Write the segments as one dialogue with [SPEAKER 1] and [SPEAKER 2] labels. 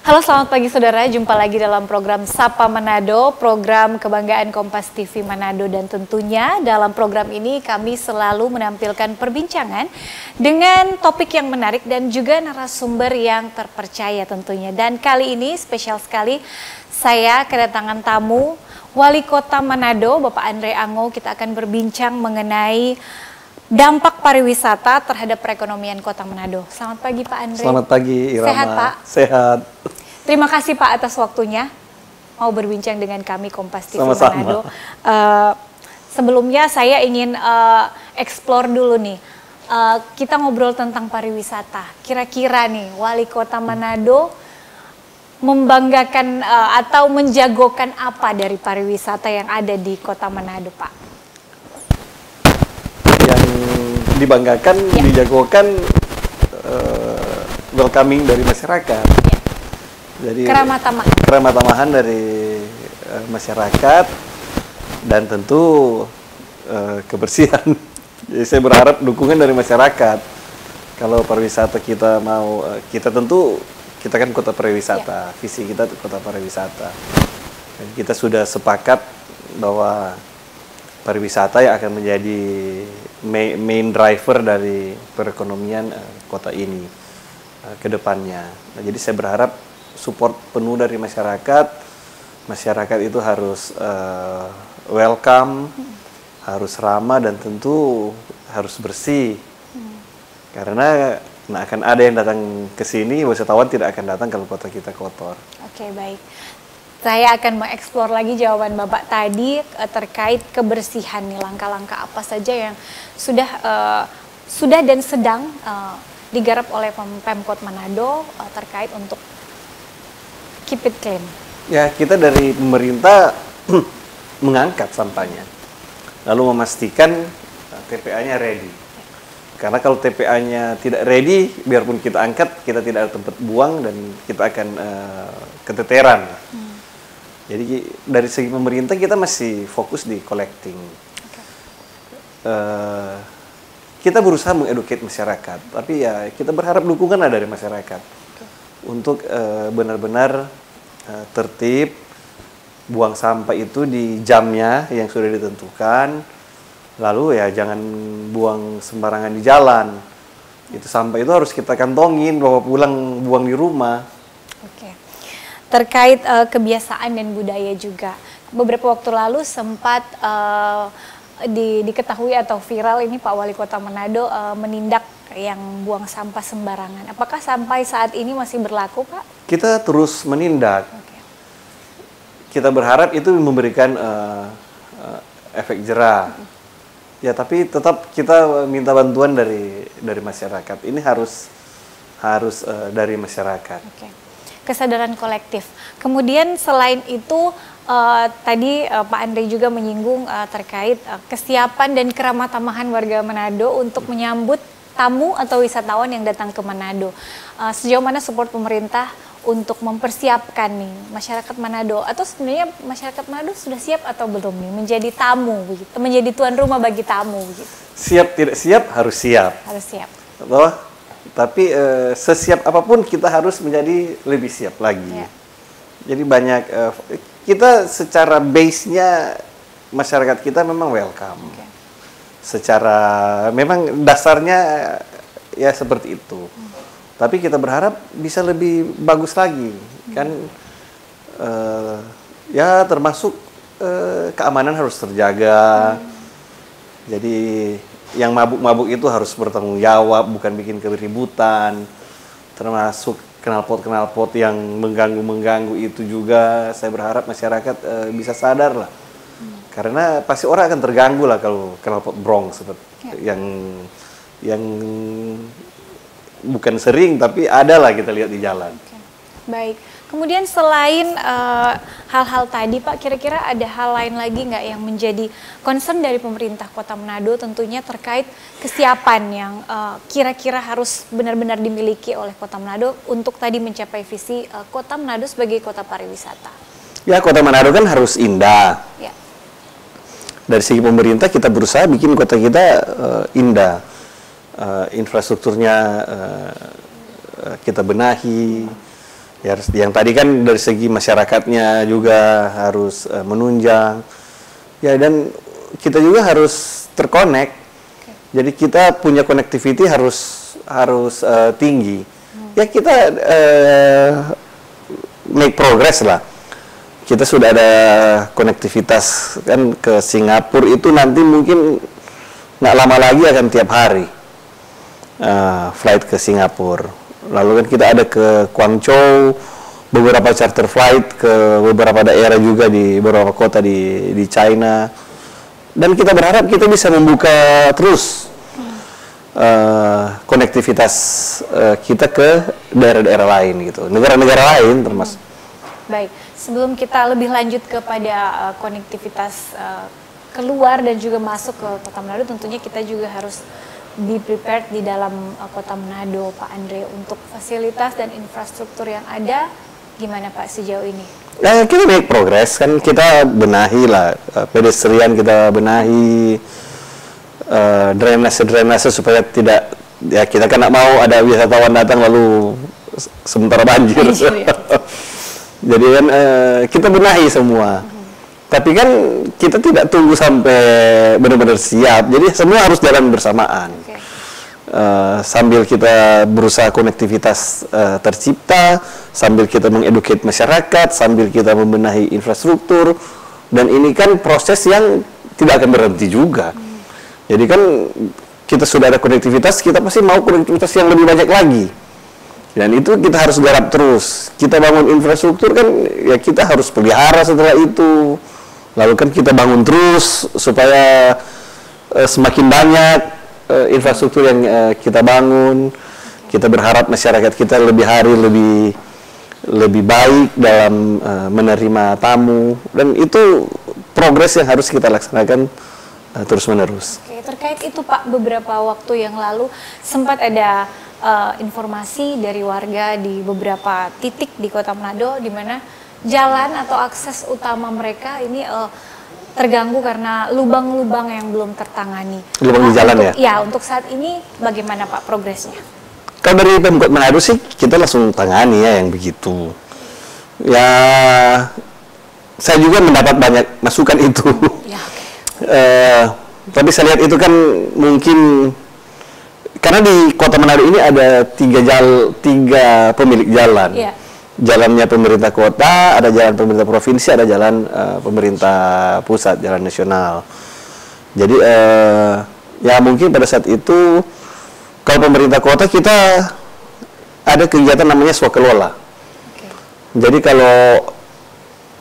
[SPEAKER 1] Halo, selamat pagi saudara. Jumpa lagi dalam program Sapa Manado, program kebanggaan Kompas TV Manado, dan tentunya dalam program ini kami selalu menampilkan perbincangan dengan topik yang menarik dan juga narasumber yang terpercaya tentunya. Dan kali ini spesial sekali, saya kedatangan tamu Wali Kota Manado, Bapak Andre Ango. Kita akan berbincang mengenai dampak pariwisata terhadap perekonomian Kota Manado. Selamat pagi Pak Andre.
[SPEAKER 2] Selamat pagi Irama.
[SPEAKER 1] Sehat Pak?
[SPEAKER 2] Sehat.
[SPEAKER 1] Terima kasih Pak atas waktunya mau berbincang dengan kami Kompas TV
[SPEAKER 2] Sama-sama.
[SPEAKER 1] Manado. Sebelumnya saya ingin explore dulu nih. Kita ngobrol tentang pariwisata. Kira-kira nih Wali Kota Manado membanggakan atau menjagokan apa dari pariwisata yang ada di Kota Manado, Pak?
[SPEAKER 2] Yang dibanggakan, dijagokan welcoming dari masyarakat. Jadi keramah tamahan dari masyarakat dan tentu kebersihan. Jadi saya berharap dukungan dari masyarakat. Kalau pariwisata kita mau, kita tentu kita kan kota pariwisata, visi kita kota pariwisata. Dan kita sudah sepakat bahwa pariwisata yang akan menjadi main driver dari perekonomian kota ini ke depannya. Nah, jadi saya berharap support penuh dari masyarakat. Masyarakat itu harus welcome, harus ramah, dan tentu harus bersih. Karena akan ada yang datang ke sini, wisatawan tidak akan datang kalau kota kita kotor. Oke,
[SPEAKER 1] baik. Saya akan mengeksplor lagi jawaban Bapak tadi terkait kebersihan nih, langkah-langkah apa saja yang sudah dan sedang digarap oleh Pemkot Manado terkait untuk keep it clean.
[SPEAKER 2] Ya, kita dari pemerintah mengangkat sampahnya, lalu memastikan TPA-nya ready. Karena kalau TPA-nya tidak ready, biarpun kita angkat, kita tidak ada tempat buang dan kita akan keteteran. Jadi dari segi pemerintah kita masih fokus di collecting. Kita berusaha mengeduket masyarakat, tapi ya kita berharap dukungan dari masyarakat untuk benar-benar tertib, buang sampah itu di jamnya yang sudah ditentukan, lalu ya jangan buang sembarangan di jalan. Itu sampah itu harus kita kantongin, bawa pulang, buang di rumah.
[SPEAKER 1] Oke. Terkait kebiasaan dan budaya juga, beberapa waktu lalu sempat diketahui atau viral ini Pak Wali Kota Manado menindak yang buang sampah sembarangan. Apakah sampai saat ini masih berlaku, Pak?
[SPEAKER 2] Kita terus menindak. Kita berharap itu memberikan efek jerah. Ya, tapi tetap kita minta bantuan dari masyarakat. Ini harus dari masyarakat.
[SPEAKER 1] Kesadaran kolektif. Kemudian selain itu tadi Pak Andre juga menyinggung terkait kesiapan dan keramah tamahan warga Manado untuk menyambut tamu atau wisatawan yang datang ke Manado. Sejauh mana support pemerintah untuk mempersiapkan nih masyarakat Manado, atau sebenarnya masyarakat Manado sudah siap atau belum nih menjadi tamu begitu, menjadi tuan rumah bagi tamu begitu?
[SPEAKER 2] Siap tidak siap harus siap.
[SPEAKER 1] Harus siap.
[SPEAKER 2] Tapi sesiap apapun kita harus menjadi lebih siap lagi. Jadi banyak kita secara base-nya masyarakat kita memang welcome. Secara memang dasarnya ya seperti itu. Tapi kita berharap bisa lebih bagus lagi, kan? Ya termasuk keamanan harus terjaga. Jadi yang mabuk-mabuk itu harus bertanggung jawab, bukan bikin keributan. Termasuk knalpot yang mengganggu itu juga. Saya berharap masyarakat bisa sadar lah. Karena pasti orang akan terganggu lah kalau knalpot brong seperti yang bukan sering, tapi ada lah kita lihat di jalan.
[SPEAKER 1] Baik. Kemudian selain hal-hal tadi Pak, kira-kira ada hal lain lagi nggak yang menjadi concern dari pemerintah Kota Manado, tentunya terkait kesiapan yang kira-kira harus benar-benar dimiliki oleh Kota Manado untuk tadi mencapai visi Kota Manado sebagai kota pariwisata?
[SPEAKER 2] Ya, Kota Manado kan harus indah. Ya. Dari segi pemerintah kita berusaha bikin kota kita indah. Infrastrukturnya kita benahi, Ya, yang tadi kan dari segi masyarakatnya juga harus menunjang. Ya, dan kita juga harus terkonek. Jadi kita punya connectivity harus tinggi. Ya, kita make progress lah. Kita sudah ada konektivitas kan ke Singapura, itu nanti mungkin nggak lama lagi akan tiap hari flight ke Singapura. Lalu kan kita ada ke Guangzhou, beberapa charter flight ke beberapa daerah juga di beberapa kota di China. Dan kita berharap kita bisa membuka terus konektivitas kita ke daerah-daerah lain gitu, negara-negara lain termasuk.
[SPEAKER 1] Baik, sebelum kita lebih lanjut kepada konektivitas keluar dan juga masuk ke Kota Manado, tentunya kita juga harus be prepared di dalam Kota Manado, Pak Andre, untuk fasilitas dan infrastruktur yang ada. Gimana Pak sejauh ini?
[SPEAKER 2] Nah, kita make progress kan, kita benahi lah pedestrian, kita benahi drainase supaya tidak, ya kita kan nggak mau ada wisatawan datang lalu sementara banjir. Jadi kan kita benahi semua. Tapi kan kita tidak tunggu sampai benar-benar siap. Jadi semua harus jalan bersamaan. Sambil kita berusaha konektivitas tercipta, sambil kita mengeduket masyarakat, sambil kita membenahi infrastruktur. Dan ini kan proses yang tidak akan berhenti juga. Jadi kan kita sudah ada konektivitas, kita pasti mau konektivitas yang lebih banyak lagi. Dan itu kita harus garap terus. Kita bangun infrastruktur kan, ya kita harus pelihara setelah itu. Lalu kan kita bangun terus supaya semakin banyak infrastruktur yang kita bangun. Kita berharap masyarakat kita lebih hari lebih baik dalam menerima tamu. Dan itu progres yang harus kita laksanakan terus menerus.
[SPEAKER 1] Oke, terkait itu Pak, beberapa waktu yang lalu sempat ada informasi dari warga di beberapa titik di Kota Manado di mana jalan atau akses utama mereka ini terganggu karena lubang-lubang yang belum tertangani.
[SPEAKER 2] Lubang di jalan ya?
[SPEAKER 1] Ya, untuk saat ini bagaimana Pak progresnya?
[SPEAKER 2] Kalau dari Pemkot Manado sih kita langsung tangani ya yang begitu. Ya, saya juga mendapat banyak masukan itu. Ya, tapi saya lihat itu kan mungkin karena di Kota Manado ini ada tiga pemilik jalan. Yeah. Jalannya pemerintah kota, ada jalan pemerintah provinsi, ada jalan pemerintah pusat, jalan nasional. Jadi ya mungkin pada saat itu kalau pemerintah kota kita ada kegiatan namanya swakelola. Okay. Jadi kalau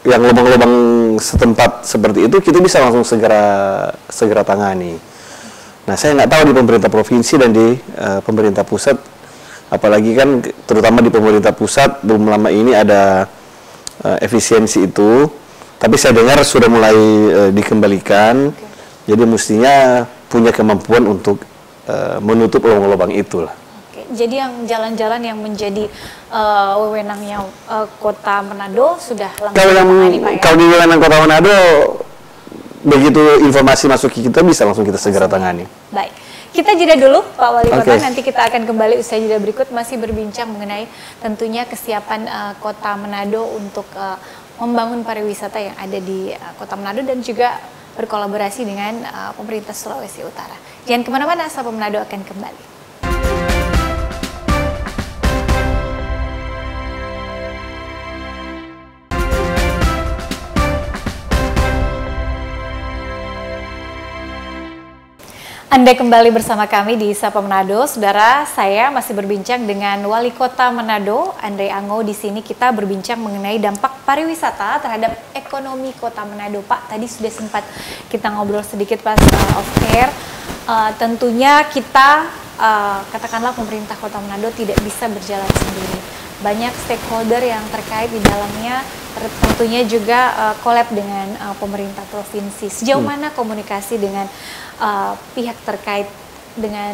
[SPEAKER 2] yang lubang-lubang setempat seperti itu kita bisa langsung segera tangani. Nah, saya nggak tahu di pemerintah provinsi dan di pemerintah pusat, apalagi kan terutama di pemerintah pusat belum lama ini ada efisiensi itu, tapi saya dengar sudah mulai dikembalikan. Okay. Jadi mestinya punya kemampuan untuk menutup lubang-lubang itulah.
[SPEAKER 1] Okay. Jadi yang jalan-jalan yang menjadi wewenangnya Kota Manado sudah langsung ditangani Pak ya?
[SPEAKER 2] Kalau di wewenang Kota Manado, begitu informasi masuk ke kita bisa langsung kita segera tangani.
[SPEAKER 1] Baik, kita jeda dulu Pak Wali Kota, nanti kita akan kembali usai jeda berikut masih berbincang mengenai tentunya kesiapan Kota Manado untuk membangun pariwisata yang ada di Kota Manado dan juga berkolaborasi dengan pemerintah Sulawesi Utara. Jangan kemana-mana, Sapa Manado akan kembali. Anda kembali bersama kami di Sapa Manado, saudara. Saya masih berbincang dengan Wali Kota Manado, Andre Ango. Di sini kita berbincang mengenai dampak pariwisata terhadap ekonomi Kota Manado. Pak, tadi sudah sempat kita ngobrol sedikit pas off air. Tentunya kita, katakanlah pemerintah Kota Manado tidak bisa berjalan sendiri. Banyak stakeholder yang terkait di dalamnya, tentunya juga collab dengan pemerintah provinsi. Sejauh mana komunikasi dengan pihak terkait dengan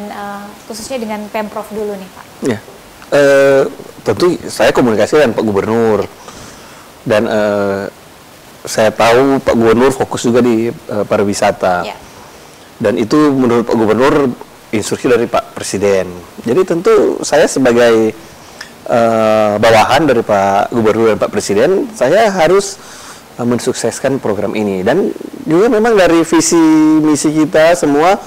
[SPEAKER 1] khususnya dengan Pemprov dulu nih Pak?
[SPEAKER 2] Ya, tentu saya komunikasi dengan Pak Gubernur dan saya tahu Pak Gubernur fokus juga di pariwisata. Ya. Dan itu menurut Pak Gubernur instruksi dari Pak Presiden. Jadi tentu saya sebagai bawahan dari Pak Gubernur dan Pak Presiden, saya harus mensukseskan program ini. Dan juga memang dari visi misi kita semua,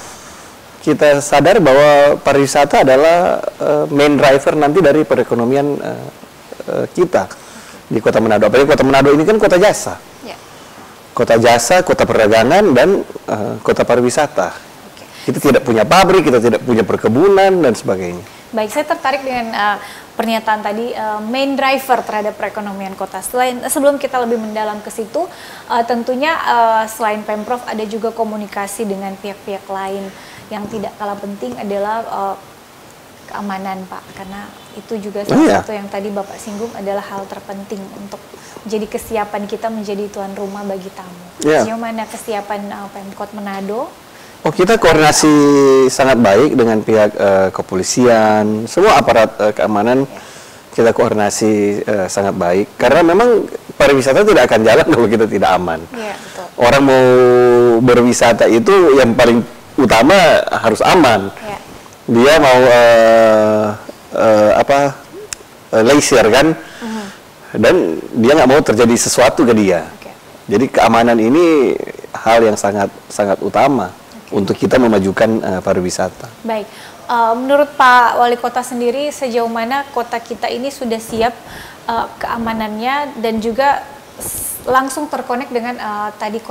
[SPEAKER 2] kita sadar bahwa pariwisata adalah main driver nanti dari perekonomian kita di Kota Manado. Apalagi Kota Manado ini kan kota jasa, kota jasa, kota perdagangan, dan kota pariwisata. Kita tidak punya pabrik, kita tidak punya perkebunan dan sebagainya.
[SPEAKER 1] Baik, saya tertarik dengan pernyataan tadi main driver terhadap perekonomian kota. Sebelum kita lebih mendalam ke situ, tentunya selain Pemprov ada juga komunikasi dengan pihak-pihak lain. Yang tidak kalah penting adalah keamanan, Pak, karena itu juga salah satu yang tadi Bapak singgung adalah hal terpenting untuk jadi kesiapan kita menjadi tuan rumah bagi tamu. Sejauh mana kesiapan Pemkot Manado?
[SPEAKER 2] Oh, kita koordinasi sangat baik dengan pihak kepolisian, semua aparat keamanan kita koordinasi sangat baik. Karena memang pariwisata tidak akan jalan kalau kita tidak aman. Betul. Orang mau berwisata itu yang paling utama harus aman. Dia mau leisure kan, dan dia nggak mau terjadi sesuatu ke dia. Jadi keamanan ini hal yang sangat utama untuk kita memajukan pariwisata.
[SPEAKER 1] Baik, menurut Pak Wali Kota sendiri, sejauh mana kota kita ini sudah siap keamanannya dan juga langsung terkonek dengan tadi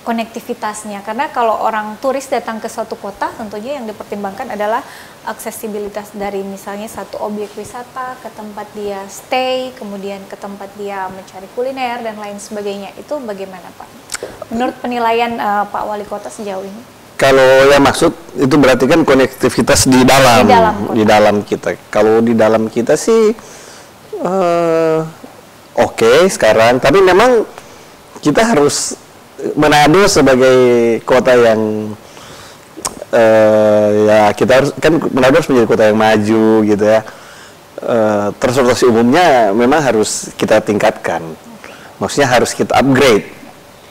[SPEAKER 1] konektivitasnya? Karena kalau orang turis datang ke suatu kota, tentunya yang dipertimbangkan adalah aksesibilitas dari misalnya satu objek wisata ke tempat dia stay, kemudian ke tempat dia mencari kuliner dan lain sebagainya. Itu bagaimana, Pak? Menurut penilaian Pak Wali Kota sejauh ini?
[SPEAKER 2] Kalau yang maksud itu berarti kan konektivitas di dalam kita. Kalau di dalam kita sih oke sekarang, tapi memang kita harus Manado sebagai kota yang ya kita harus kan Manado harus menjadi kota yang maju gitu ya. Transportasi umumnya memang harus kita tingkatkan. Maksudnya harus kita upgrade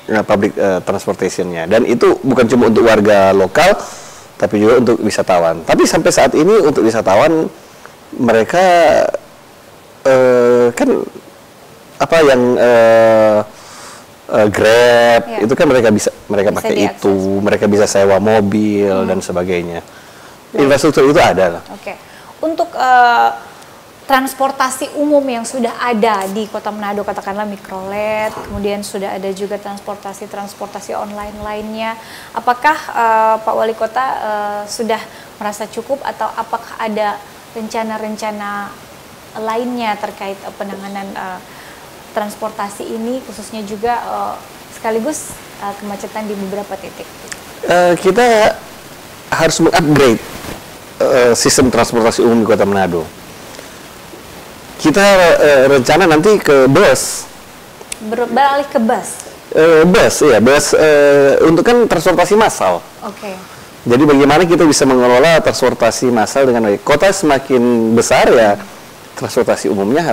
[SPEAKER 2] public transportation-nya, dan itu bukan cuma untuk warga lokal tapi juga untuk wisatawan. Tapi sampai saat ini untuk wisatawan mereka kan apa yang Grab itu kan mereka pakai itu, mereka bisa sewa mobil dan sebagainya. Infrastruktur itu ada lah.
[SPEAKER 1] Untuk transportasi umum yang sudah ada di Kota Manado, katakanlah mikrolet, kemudian sudah ada juga transportasi online lainnya. Apakah Pak Wali Kota sudah merasa cukup, atau apakah ada rencana-rencana lainnya terkait penanganan transportasi ini, khususnya juga sekaligus kemacetan di beberapa titik?
[SPEAKER 2] Kita harus mengupgrade sistem transportasi umum di Kota Manado. Kita rencana nanti ke bus.
[SPEAKER 1] Beralih ke bus?
[SPEAKER 2] Bus untuk kan transportasi massal. Jadi bagaimana kita bisa mengelola transportasi massal dengan baik. Kota semakin besar ya, transportasi umumnya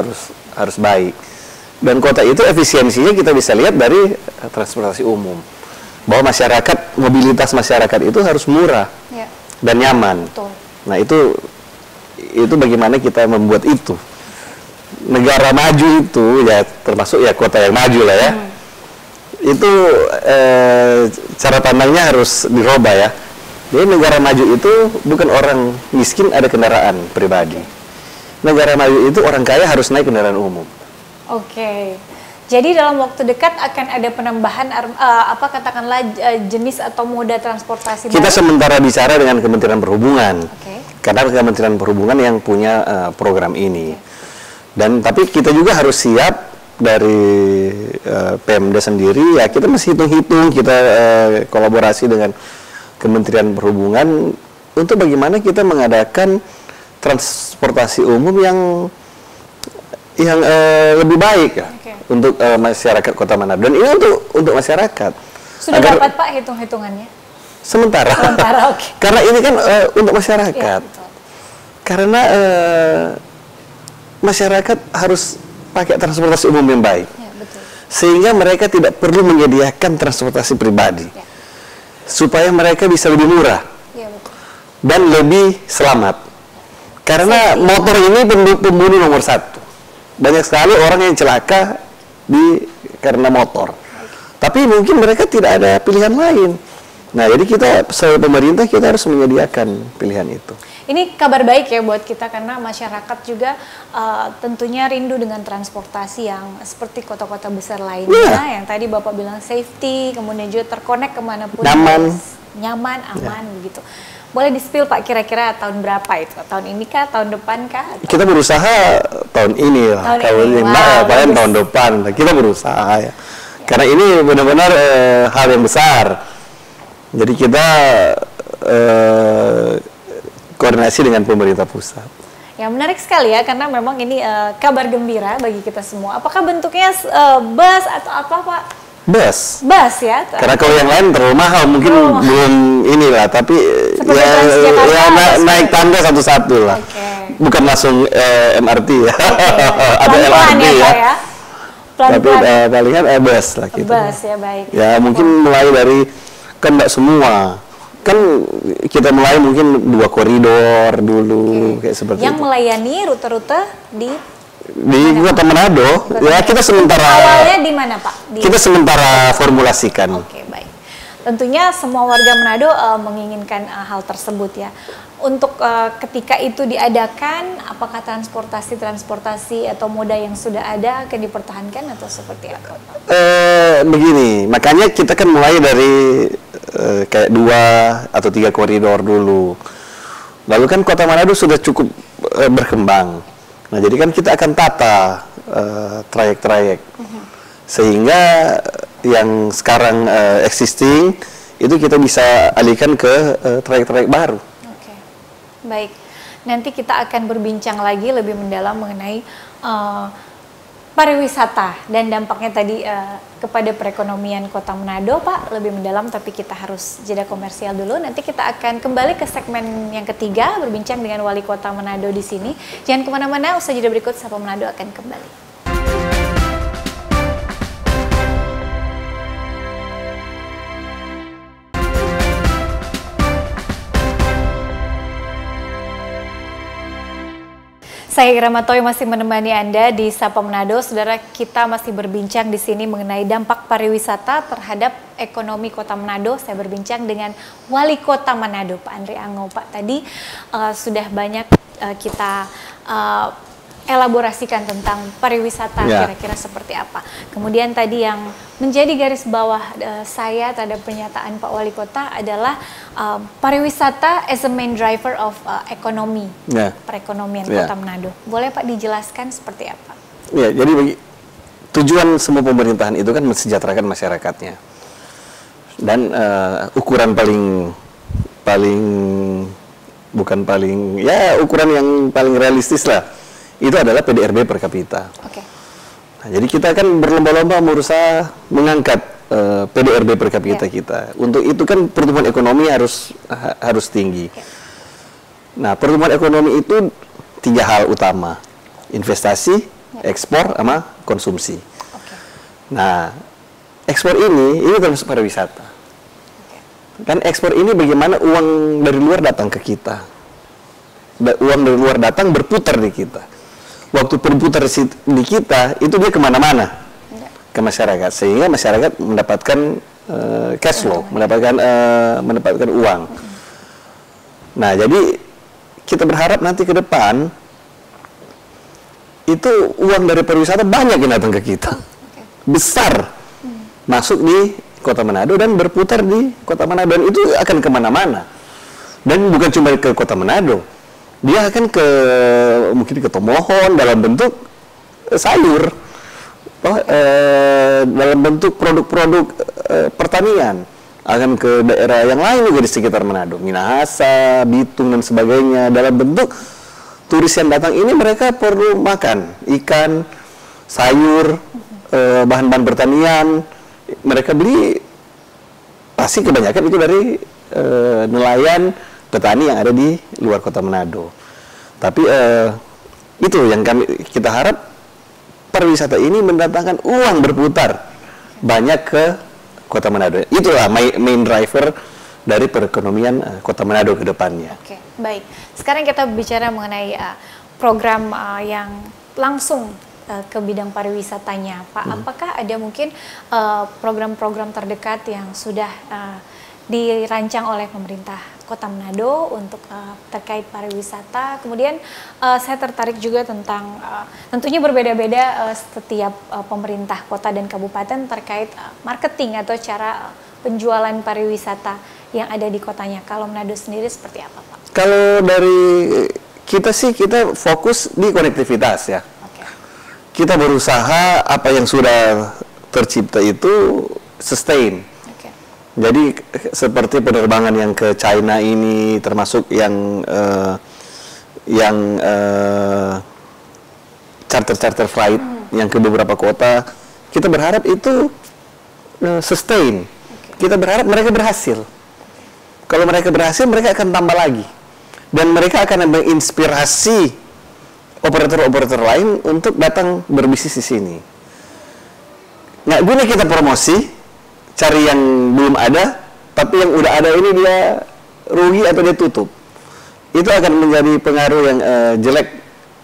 [SPEAKER 2] harus baik. Dan kota itu efisiensinya kita bisa lihat dari transportasi umum. Bahwa mobilitas masyarakat itu harus murah dan nyaman. Nah itu bagaimana kita membuat itu. Negara maju itu ya termasuk ya kota yang maju lah ya. Itu cara pandangnya harus dirubah ya. Jadi negara maju itu bukan orang miskin ada kendaraan pribadi. Negara maju itu orang kaya harus naik kendaraan umum.
[SPEAKER 1] Jadi dalam waktu dekat akan ada penambahan katakanlah jenis atau moda transportasi.
[SPEAKER 2] Kita sementara bicara dengan Kementerian Perhubungan, karena Kementerian Perhubungan yang punya program ini. Dan tapi kita juga harus siap dari Pemda sendiri ya, kita masih hitung-hitung, kita kolaborasi dengan Kementerian Perhubungan untuk bagaimana kita mengadakan transportasi umum yang lebih baik ya, untuk masyarakat Kota Manado. Dan ini untuk masyarakat.
[SPEAKER 1] Sudah dapat Pak hitung-hitungannya?
[SPEAKER 2] Sementara karena ini kan untuk masyarakat. Karena masyarakat harus pakai transportasi umum yang baik, sehingga mereka tidak perlu menyediakan transportasi pribadi, supaya mereka bisa lebih murah dan lebih selamat. Karena motor ini pembunuh nomor 1. Banyak sekali orang yang celaka karena motor. Tapi mungkin mereka tidak ada pilihan lain. Nah, jadi kita sebagai pemerintah kita harus menyediakan pilihan itu.
[SPEAKER 1] Ini kabar baik ya buat kita karena masyarakat juga tentunya rindu dengan transportasi yang seperti kota-kota besar lainnya. Yang tadi Bapak bilang safety, kemudian juga terkonek kemanapun. Nyaman, aman begitu. Boleh di-spill Pak kira-kira tahun berapa itu? Tahun ini kah? Tahun depan kah? Atau?
[SPEAKER 2] Kita berusaha tahun ini lah. Kalau paling tahun depan. Kita berusaha ya. Karena ini benar-benar hal yang besar. Jadi kita koordinasi dengan pemerintah pusat.
[SPEAKER 1] Ya menarik sekali ya karena memang ini kabar gembira bagi kita semua. Apakah bentuknya bus atau apa Pak?
[SPEAKER 2] Bus
[SPEAKER 1] ya.
[SPEAKER 2] Karena kalau yang lain terlalu mahal mungkin belum inilah, tapi naik tangga satu-satu lah. Bukan langsung MRT ya. Ada LRT ya. Tapi palingan bus lah gitu.
[SPEAKER 1] Bus ya, baik.
[SPEAKER 2] Ya mungkin mulai dari, kan enggak semua. Kan kita mulai mungkin 2 koridor dulu kayak seperti
[SPEAKER 1] yang
[SPEAKER 2] itu.
[SPEAKER 1] Melayani rute-rute di
[SPEAKER 2] Kota Manado. Ya kita sementara.
[SPEAKER 1] Awalnya di mana Pak?
[SPEAKER 2] Kita sementara formulasikan.
[SPEAKER 1] Oke, baik. Tentunya semua warga Manado menginginkan hal tersebut ya. Untuk ketika itu diadakan, apakah transportasi atau moda yang sudah ada akan dipertahankan atau seperti apa Pak?
[SPEAKER 2] Begini, makanya kita kan mulai dari kayak 2 atau 3 koridor dulu. Lalu kan Kota Manado sudah cukup berkembang. Nah, jadi kan kita akan tata trayek-trayek sehingga yang sekarang existing itu kita bisa alihkan ke trayek-trayek baru.
[SPEAKER 1] Oke, baik. Nanti kita akan berbincang lagi lebih mendalam mengenai pariwisata dan dampaknya tadi kepada perekonomian Kota Manado, Pak, lebih mendalam, tapi kita harus jeda komersial dulu. Nanti kita akan kembali ke segmen yang ketiga, berbincang dengan Wali Kota Manado di sini. Jangan kemana-mana, usai jeda berikut Sapa Manado akan kembali. Saya Ira Matoy masih menemani Anda di Sapa Manado. Saudara, kita masih berbincang di sini mengenai dampak pariwisata terhadap ekonomi Kota Manado. Saya berbincang dengan Wali Kota Manado, Pak Andri Ango. Pak, tadi sudah banyak kita elaborasikan tentang pariwisata, kira-kira seperti apa. Kemudian tadi yang menjadi garis bawah saya terhadap pernyataan Pak Wali Kota adalah pariwisata as a main driver of ekonomi, perekonomian Kota Manado. Boleh Pak dijelaskan seperti apa?
[SPEAKER 2] Ya, jadi tujuan semua pemerintahan itu kan mensejahterakan masyarakatnya. Dan ukuran ukuran yang paling realistis lah, itu adalah PDRB per kapita. Nah, jadi kita kan berlomba-lomba berusaha mengangkat PDRB per kapita kita. Untuk itu kan pertumbuhan ekonomi harus tinggi. Nah, pertumbuhan ekonomi itu 3 hal utama: investasi, ekspor, sama konsumsi. Nah, ekspor ini termasuk pariwisata. Kan ekspor ini bagaimana uang dari luar datang ke kita. Uang dari luar datang berputar di kita. Waktu berputar di kita, itu dia kemana-mana ke masyarakat, sehingga masyarakat mendapatkan cash flow, mendapatkan uang. Nah, jadi kita berharap nanti ke depan itu uang dari pariwisata banyak yang datang ke kita, besar, masuk di Kota Manado dan berputar di Kota Manado, dan itu akan kemana-mana. Dan bukan cuma ke Kota Manado, dia akan mungkin ke Tomohon dalam bentuk sayur, dalam bentuk produk-produk pertanian, akan ke daerah yang lain juga di sekitar Manado, Minahasa, Bitung dan sebagainya. Dalam bentuk turis yang datang ini, mereka perlu makan ikan, sayur, bahan-bahan pertanian. Mereka beli pasti kebanyakan itu dari nelayan, petani yang ada di luar Kota Manado. Tapi itu yang kita harap, pariwisata ini mendatangkan uang berputar banyak ke Kota Manado. Itulah main driver dari perekonomian Kota Manado ke depannya.
[SPEAKER 1] Oke, baik. Sekarang kita bicara mengenai program yang langsung ke bidang pariwisatanya, Pak. Apakah ada mungkin program-program terdekat yang sudah dirancang oleh pemerintah Kota Manado untuk terkait pariwisata? Kemudian saya tertarik juga tentang tentunya berbeda-beda setiap pemerintah kota dan kabupaten terkait marketing atau cara penjualan pariwisata yang ada di kotanya. Kalau Manado sendiri seperti apa, Pak?
[SPEAKER 2] Kalau dari kita sih, kita fokus di konektivitas ya.
[SPEAKER 1] Okay.
[SPEAKER 2] Kita berusaha apa yang sudah tercipta itu sustain. Okay. Jadi seperti penerbangan yang ke China ini, termasuk yang charter flight yang ke beberapa kota, kita berharap itu sustain. Okay. Kita berharap mereka berhasil. Kalau mereka berhasil, mereka akan tambah lagi. Dan mereka akan menginspirasi operator-operator lain untuk datang berbisnis di sini. Nggak guna kita promosi, cari yang belum ada, tapi yang udah ada ini dia rugi atau dia tutup. Itu akan menjadi pengaruh yang jelek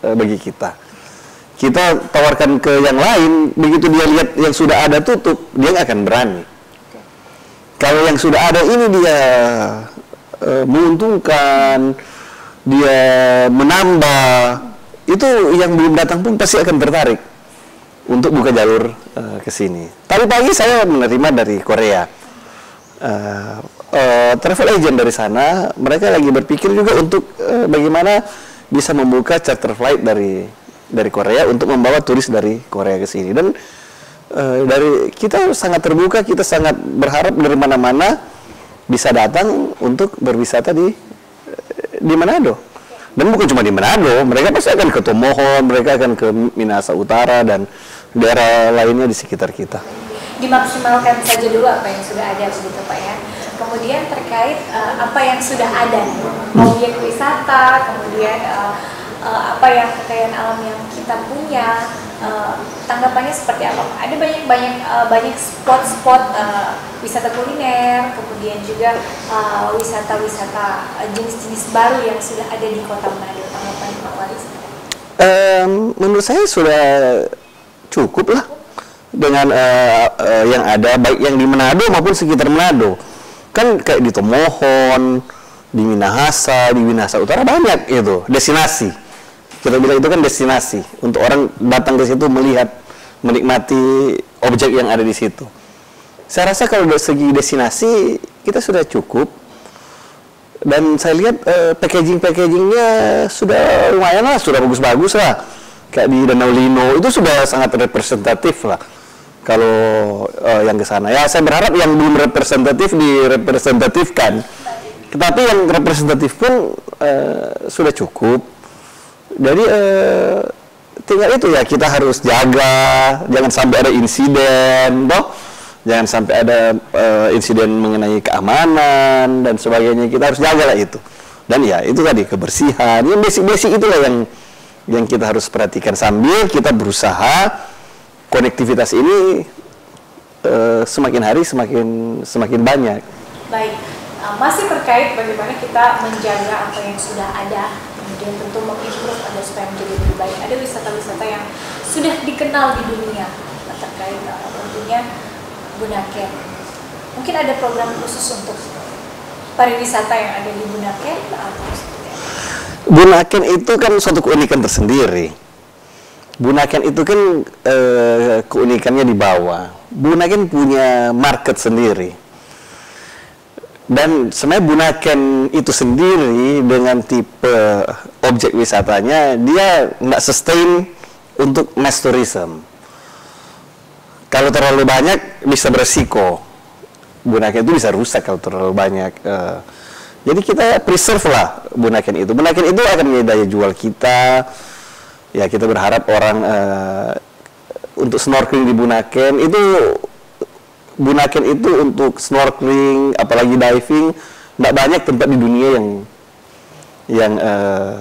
[SPEAKER 2] bagi kita. Kita tawarkan ke yang lain, begitu dia lihat yang sudah ada tutup, dia nggak akan berani. Kalau yang sudah ada ini dia menguntungkan, dia menambah, itu yang belum datang pun pasti akan tertarik untuk buka jalur ke sini. Tadi pagi saya menerima dari Korea travel agent dari sana, mereka lagi berpikir juga untuk bagaimana bisa membuka charter flight dari Korea untuk membawa turis dari Korea ke sini. Dan dari kita sangat terbuka, kita sangat berharap dari mana-mana bisa datang untuk berwisata di Manado. Dan bukan cuma di Manado, mereka pasti akan ke Tomohon, mereka akan ke Minahasa Utara dan daerah lainnya di sekitar kita.
[SPEAKER 1] Dimaksimalkan saja dulu apa yang sudah ada begitu, Pak ya. Kemudian terkait apa yang sudah ada, objek wisata, kemudian apa yang kekayaan alam yang kita punya, tanggapannya seperti apa, Pak? Ada banyak spot-spot wisata kuliner, kemudian juga wisata-wisata jenis-jenis baru yang sudah ada di Kota Manado. Tanggapan Pak Wali?
[SPEAKER 2] Menurut saya sudah cukup lah dengan yang ada, baik yang di Manado maupun sekitar Manado. Kan kayak di Tomohon, di Minahasa Utara banyak itu destinasi. Kita bilang itu kan destinasi untuk orang datang ke situ melihat, menikmati objek yang ada di situ. Saya rasa kalau dari segi destinasi kita sudah cukup, dan saya lihat packagingnya sudah lumayan lah, sudah bagus-bagus lah. Kayak di Danau Lino itu sudah sangat representatif lah. Kalau yang ke sana, ya saya berharap yang belum representatif direpresentatifkan. Tetapi yang representatif pun sudah cukup. Jadi tinggal itu ya, kita harus jaga, jangan sampai ada insiden, jangan sampai ada insiden mengenai keamanan dan sebagainya. Kita harus jaga lah itu. Dan ya itu tadi kebersihan, yang basic-basic itulah yang kita harus perhatikan sambil kita berusaha konektivitas ini semakin hari semakin banyak.
[SPEAKER 1] Baik, masih terkait bagaimana kita menjaga apa yang sudah ada. Kemudian tentu mengimprove agar supaya menjadi lebih baik. Ada wisata-wisata yang sudah dikenal di dunia terkait tentunya Bunaken. Mungkin ada program khusus untuk pariwisata yang ada di Bunaken atau seperti apa?
[SPEAKER 2] Bunaken itu kan suatu keunikan tersendiri. Bunaken itu kan keunikannya di bawah. Bunaken punya market sendiri. Dan sebenarnya Bunaken itu sendiri dengan tipe objek wisatanya, dia nggak sustain untuk mass tourism. Kalau terlalu banyak bisa beresiko. Bunaken itu bisa rusak kalau terlalu banyak. Jadi kita preserve lah Bunaken itu. Bunaken itu akan menjadi daya jual kita. Ya kita berharap orang untuk snorkeling di Bunaken itu untuk snorkeling, apalagi diving, nggak banyak tempat di dunia yang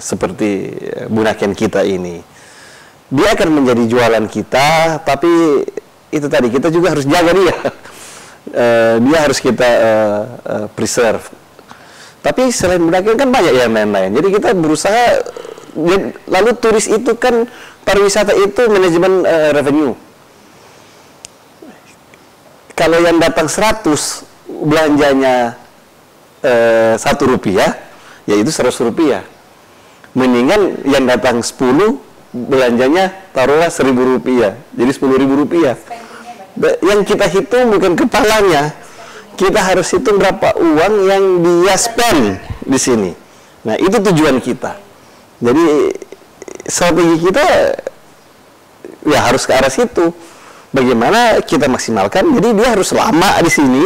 [SPEAKER 2] seperti Bunaken kita ini. Dia akan menjadi jualan kita, tapi itu tadi kita juga harus jaga dia. dia harus kita preserve. Tapi selain Bunaken kan banyak yang lain-lain. Jadi kita berusaha, lalu turis itu kan, pariwisata itu manajemen revenue. Kalau yang datang 100, belanjanya Rp1, ya itu Rp100. Mendingan yang datang 10, belanjanya taruhlah Rp1.000, jadi Rp10.000. Yang kita hitung bukan kepalanya, kita harus hitung berapa uang yang dia spend di sini. Nah, itu tujuan kita. Jadi strategi kita ya harus ke arah situ. Bagaimana kita maksimalkan? Jadi dia harus lama di sini.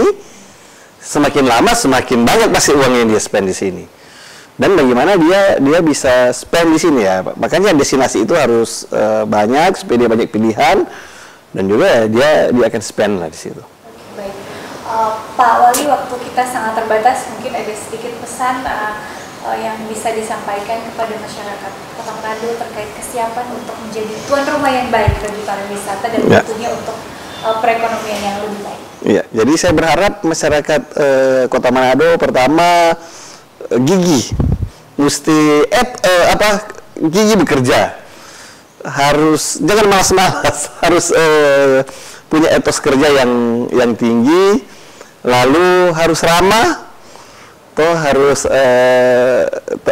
[SPEAKER 2] Semakin lama semakin banyak pasti uang yang dia spend di sini. Dan bagaimana dia bisa spend di sini ya. Makanya destinasi itu harus banyak supaya dia banyak pilihan, dan juga dia akan spend lah di situ.
[SPEAKER 1] Baik. Pak Wali, waktu kita sangat terbatas, mungkin ada sedikit pesan yang bisa disampaikan kepada masyarakat Kota Manado terkait kesiapan untuk menjadi tuan rumah yang baik bagi pariwisata dan tentunya untuk perekonomian yang lebih baik.
[SPEAKER 2] Iya, jadi saya berharap masyarakat Kota Manado pertama gigih, mesti gigih bekerja, harus jangan malas-malas, harus punya etos kerja yang tinggi, lalu harus ramah, harus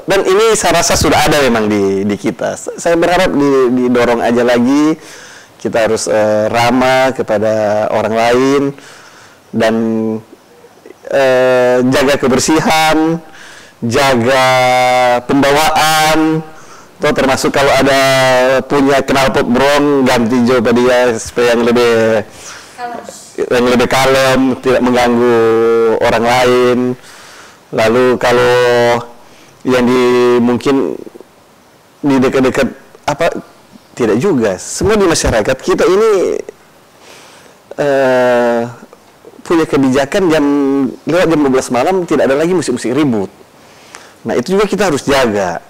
[SPEAKER 2] dan ini saya rasa sudah ada memang di kita. Saya berharap didorong aja lagi, kita harus ramah kepada orang lain dan jaga kebersihan, jaga pembawaan, termasuk kalau ada punya knalpot brong, ganti juga dia supaya yang lebih kalem, tidak mengganggu orang lain. Lalu kalau yang mungkin di dekat-dekat tidak juga, semua di masyarakat kita ini punya kebijakan lewat jam 12 malam tidak ada lagi musik-musik ribut. Nah, itu juga kita harus jaga.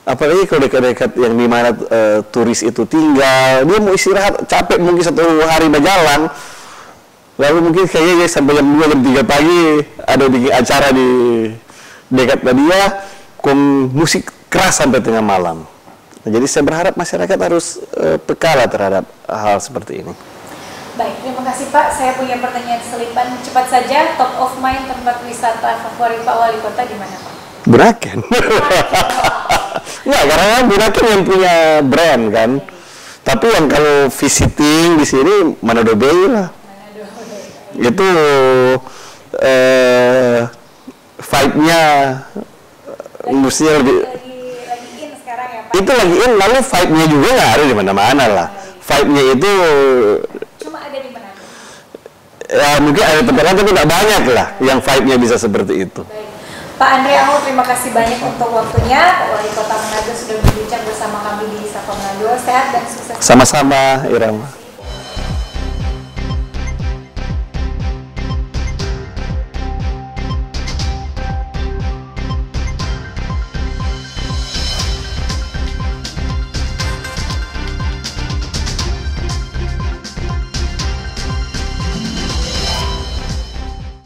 [SPEAKER 2] Apalagi kalau dekat-dekat yang dimana turis itu tinggal, dia mau istirahat, capek mungkin 1 hari berjalan, lalu mungkin kayaknya sampai jam 2, jam 3 pagi ada bikin acara di dekat dia, musik keras sampai tengah malam. Nah, jadi saya berharap masyarakat harus peka terhadap hal seperti ini.
[SPEAKER 1] Baik, terima kasih Pak. Saya punya pertanyaan selipan, cepat saja. Top of mind tempat wisata favorit Pak Wali Kota di mana Pak?
[SPEAKER 2] Bunaken. Enggak, karena Bunaken yang punya brand kan. Tapi yang kalau visiting di sini Manado Bay lah. Itu vibe-nya mestinya lebih.
[SPEAKER 1] Lagi in sekarang ya Pak?
[SPEAKER 2] Itu lagi in, lalu vibe-nya juga nggak ada di mana-mana lah. Vibe-nya itu
[SPEAKER 1] cuma ada di Manado.
[SPEAKER 2] Ya mungkin ada tempat lain tapi tidak banyak lah yang vibe-nya bisa seperti itu.
[SPEAKER 1] Baik. Pak Andre Ango, terima kasih banyak untuk waktunya. Pak Wali Kota Manado sudah berbincang bersama kami di Sapa Manado. Sehat dan sukses.
[SPEAKER 2] Sama-sama, Irama.